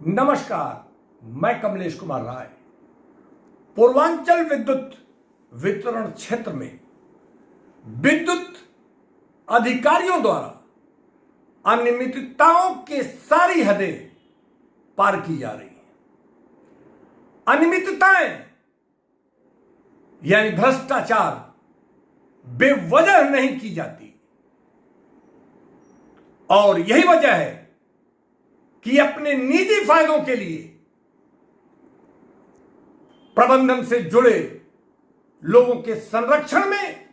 नमस्कार, मैं कमलेश कुमार राय। पूर्वांचल विद्युत वितरण क्षेत्र में विद्युत अधिकारियों द्वारा अनियमितताओं की सारी हदें पार की जा रही हैं। अनियमितताएं यानी भ्रष्टाचार बेवजह नहीं की जाती और यही वजह है कि अपने निजी फायदों के लिए प्रबंधन से जुड़े लोगों के संरक्षण में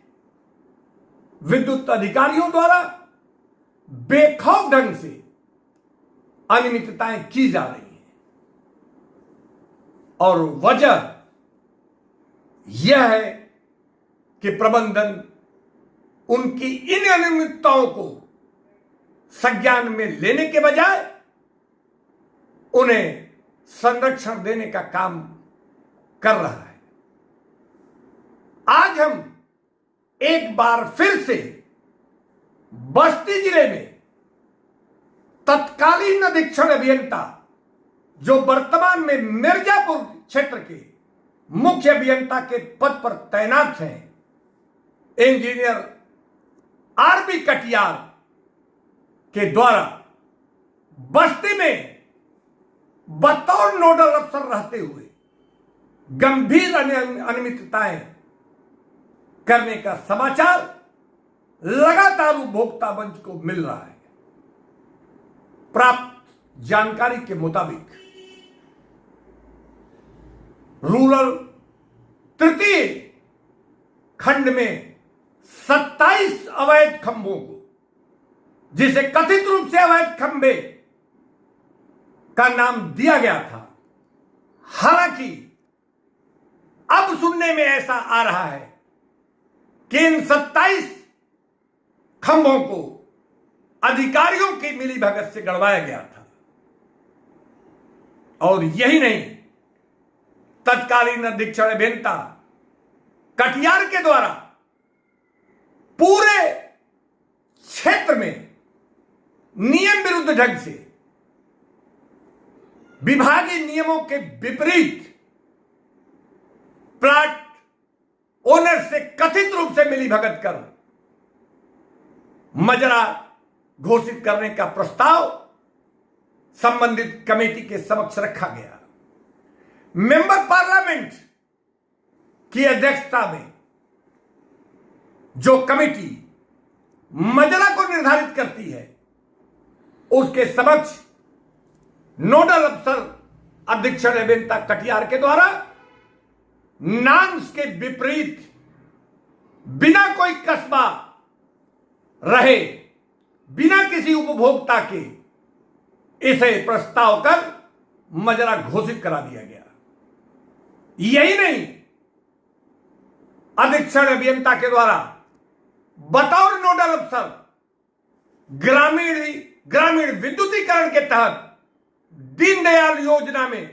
विद्युत अधिकारियों द्वारा बेखौफ ढंग से अनियमितताएं की जा रही हैं और वजह यह है कि प्रबंधन उनकी इन अनियमितताओं को संज्ञान में लेने के बजाय उन्हें संरक्षण देने का काम कर रहा है। आज हम एक बार फिर से बस्ती जिले में तत्कालीन अधीक्षण अभियंता जो वर्तमान में मिर्जापुर क्षेत्र के मुख्य अभियंता के पद पर तैनात हैं, इंजीनियर आरबी कटियार के द्वारा बस्ती में बतौर नोडल अफसर रहते हुए गंभीर अनियमितताएं करने का समाचार लगातार उपभोक्ता मंच को मिल रहा है। प्राप्त जानकारी के मुताबिक रूरल तृतीय खंड में 27 अवैध खंभों को, जिसे कथित रूप से अवैध खंभे का नाम दिया गया था, हालांकि अब सुनने में ऐसा आ रहा है कि इन 27 खंभों को अधिकारियों की मिलीभगत से गड़वाया गया था। और यही नहीं, तत्कालीन अधीक्षण अभियंता कटियार के द्वारा पूरे क्षेत्र में नियम विरुद्ध ढंग से विभागीय नियमों के विपरीत प्लाट ओनर से कथित रूप से मिलीभगत कर मजरा घोषित करने का प्रस्ताव संबंधित कमेटी के समक्ष रखा गया। मेंबर पार्लियामेंट की अध्यक्षता में जो कमेटी मजरा को निर्धारित करती है, उसके समक्ष नोडल अफसर अधीक्षण अभियंता कटियार के द्वारा नाम्स के विपरीत बिना कोई कसबा रहे, बिना किसी उपभोक्ता के इसे प्रस्ताव कर मजरा घोषित करा दिया गया। यही नहीं, अधीक्षण अभियंता के द्वारा बतौर नोडल अफसर ग्रामीण विद्युतीकरण के तहत दीनदयाल योजना में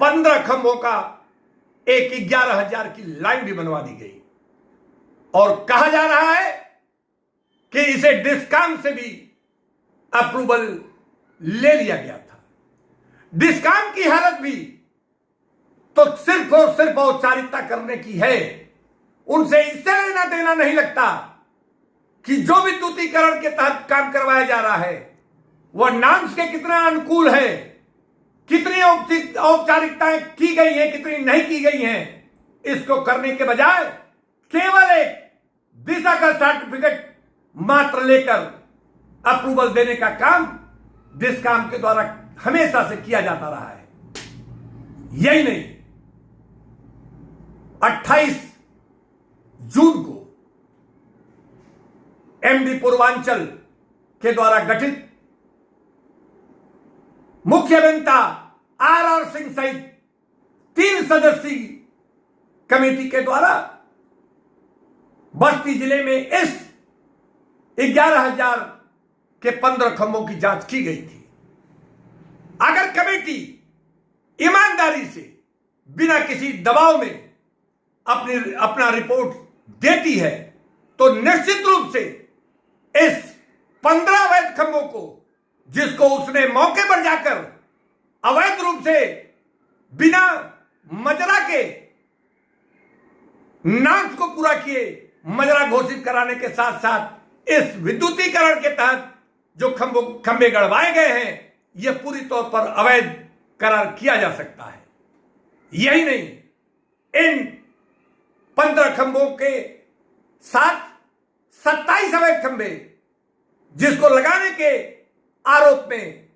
15 खंभों का एक 11,000 की लाइन भी बनवा दी गई और कहा जा रहा है कि इसे डिस्कॉम से भी अप्रूवल ले लिया गया था। डिस्कॉम की हालत भी तो सिर्फ और सिर्फ औपचारिकता करने की है। उनसे इससे लेना देना नहीं लगता कि जो विद्युतीकरण के तहत काम करवाया जा रहा है वह नाम्स के कितना अनुकूल है, कितनी औपचारिकताएं की गई हैं, कितनी नहीं की गई हैं, इसको करने के बजाय केवल एक दिशा का सर्टिफिकेट मात्र लेकर अप्रूवल देने का काम डिस्कॉम के द्वारा हमेशा से किया जाता रहा है। यही नहीं, 28 जून को एमडी पूर्वांचल के द्वारा गठित मुख्य अभियंता आर सिंह सहित 3 सदस्यीय कमेटी के द्वारा बस्ती जिले में इस 11,000 के 15 खंभों की जांच की गई थी। अगर कमेटी ईमानदारी से बिना किसी दबाव में अपना रिपोर्ट देती है तो निश्चित रूप से इस 15 अवैध खंभों को, जिसको उसने मौके पर जाकर अवैध रूप से बिना मजरा के नाम को पूरा किए मजरा घोषित कराने के साथ साथ इस विद्युतीकरण के तहत जो खंभे गड़वाए गए हैं यह पूरी तौर पर अवैध करार किया जा सकता है। यही नहीं, इन 15 खंभों के साथ 27 अवैध खंभे जिसको लगाने के आरोप में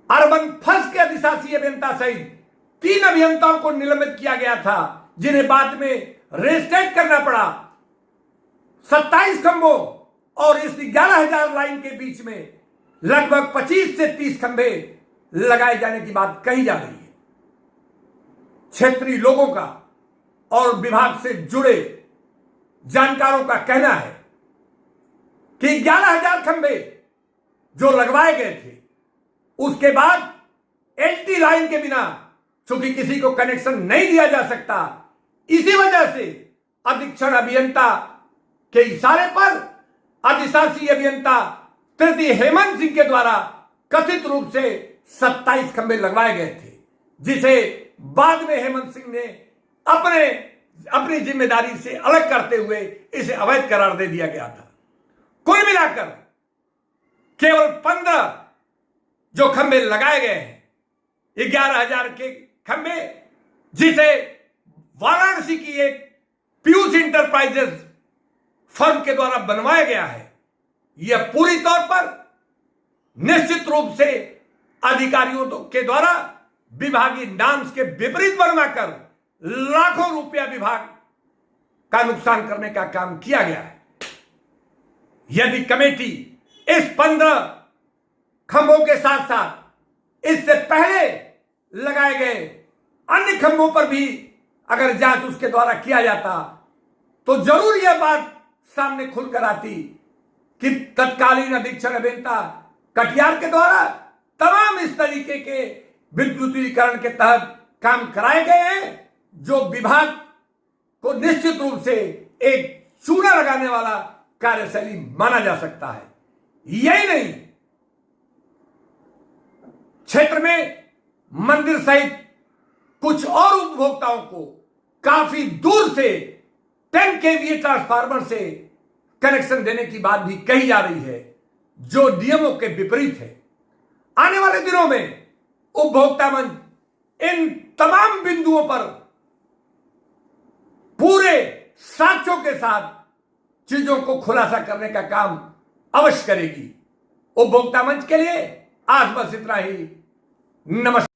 अर्बन फर्स्ट के अधिशासी अभियंता सहित 3 अभियंताओं को निलंबित किया गया था, जिन्हें बाद में रेस्टेट करना पड़ा। 27 खंभों और इस 11,000 लाइन के बीच में लगभग 25 से 30 खंभे लगाए जाने की बात कही जा रही है। क्षेत्रीय लोगों का और विभाग से जुड़े जानकारों का कहना है कि 11,000 खंभे जो लगवाए गए थे उसके बाद एलटी लाइन के बिना चूंकि किसी को कनेक्शन नहीं दिया जा सकता, इसी वजह से अधीक्षण अभियंता के इशारे पर अधिशासी अभियंता तृतीय हेमंत सिंह के द्वारा कथित रूप से 27 खंभे लगवाए गए थे, जिसे बाद में हेमंत सिंह ने अपनी जिम्मेदारी से अलग करते हुए इसे अवैध करार दे दिया गया था। कुल मिलाकर केवल 15 जो खंभे लगाए गए हैं, 11,000 के खंभे जिसे वाराणसी की एक पीयूष इंटरप्राइजेस फर्म के द्वारा बनवाया गया है, यह पूरी तौर पर निश्चित रूप से अधिकारियों के द्वारा विभागीय नॉर्म्स के विपरीत बनवाकर लाखों रुपया विभाग का नुकसान करने का काम किया गया है। यदि कमेटी इस 15 खंभों के साथ साथ इससे पहले लगाए गए अन्य खंभों पर भी अगर जांच उसके द्वारा किया जाता तो जरूर यह बात सामने खुलकर आती कि तत्कालीन अधीक्षण अभियंता कटियार के द्वारा तमाम इस तरीके के विद्युतीकरण के तहत काम कराए गए हैं जो विभाग को निश्चित रूप से एक चूना लगाने वाला कार्यशैली माना जा सकता है। यही नहीं, क्षेत्र में मंदिर सहित कुछ और उपभोक्ताओं को काफी दूर से 10 केवीए ट्रांसफार्मर से कनेक्शन देने की बात भी कही जा रही है, जो नियमों के विपरीत है। आने वाले दिनों में उपभोक्ता मंच इन तमाम बिंदुओं पर पूरे साक्ष्यों के साथ चीजों को खुलासा करने का काम अवश्य करेगी। उपभोक्ता मंच के लिए आज बस इतना ही। नमस्कार।